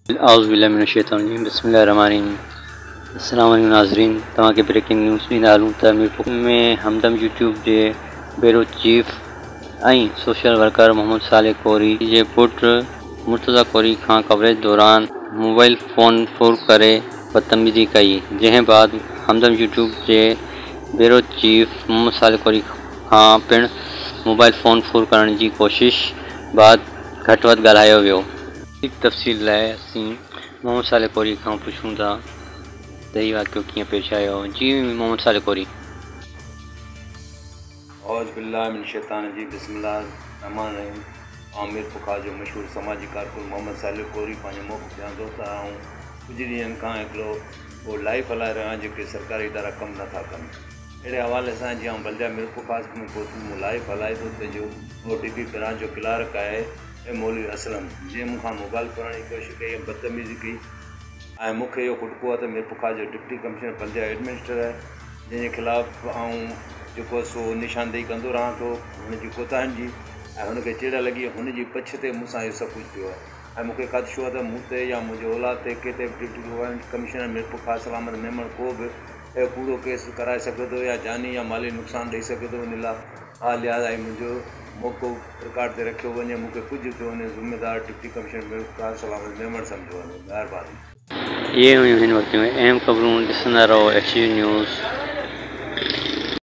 औज़ुबिल्लाहिमिनश्शैतानिर्रजीम बिस्मिल्लाहिर्रहमानिर्रहीम। अस्सलाम वालेकुम नाज़रीन, तव्हांखे ब्रेकिंग न्यूज़ ॾींदा हलूं त मीरपुर में हमदम यूट्यूब जे ब्यूरो चीफ ऐं सोशल वर्कर मोहम्मद साले कोरी जे पुट मुर्तज़ा कोरी खां कवरेज दौरान मोबाइल फ़ोन फूर करे बदतमीज़ी कई, जंहिं बाद हमदम यूट्यूब जे ब्यूरो चीफ मोहम्मद साले कोरी खां पिणु मोबाइल फ़ोन फूर करण जी कोशिश बाद घटि वधि ॻाल्हायो वियो। तफ़सील लाइ असीं मोहम्मद साले कोरी खां पुछूं था त हीउ वाक़ियो कीअं पेश आयो। जी मोहम्मद साले कोरी। औज़ुबिल्लाहिमिनश्शैतानिर्रजीम बिस्मिल्लाहिर्रहमानिर्रहीम। आमिर पुखार जो मशहूर समाजी कारकुन मोहम्मद साले कोरी पंहिंजे मुल्क ॼाणंदो त कुझु ॾींहंनि खां हिकिड़ो उहो लाइव हलाए रहिया आहिनि जेके सरकारी इदारा कमु नथा कनि। अहिड़े हवाले सां जीअं बल्दिया मीर पुखार में मूं लाइव हलाए थो त जो OTP ब्रांच जो क्लार्क आहे ऐं मौलवी असलम जंहिं मूंखां मोबाइल करण जी कोशिशि कई ऐं बदतमीज़ी कई ऐं मूंखे इहो खुटको आहे त मीर पुखार जो डिप्टी कमिश्नर बल्दिया एडमिनिस्ट्रेटर आहे, जंहिंजे ख़िलाफ़ जेको सो निशानदेही कंदो रहां थो हुनजी कोताहियुनि जी ऐं हुनखे चिड़ लॻी हुनजी पछ ते मूंसां इहो सभु कुझु थियो आहे ऐं मूंखे ख़दशो आहे त मूं ते या मुंहिंजे औलाद ते किथे बि डिप्टी कमिश्नर मीर पुखार सलामत मेमण को बि कूड़ो केस कराए सघे थो या जानी या माली नुक़सानु ॾेई सघे थो। इन लाइ लिहाज़ मुंहिंजो मौक़ो रिकॉर्ड ते रखियो वञे, मूंखे कुझु थियो वञे ज़िम्मेदार डिप्टी कमिश्नर मीर पुखार सलामत मेमण सम्झो वञे। महिरबानी। इहे हुयूं हिन वक़्त में अहम ख़बरूं। ॾिसंदा रहो HG न्यूज़।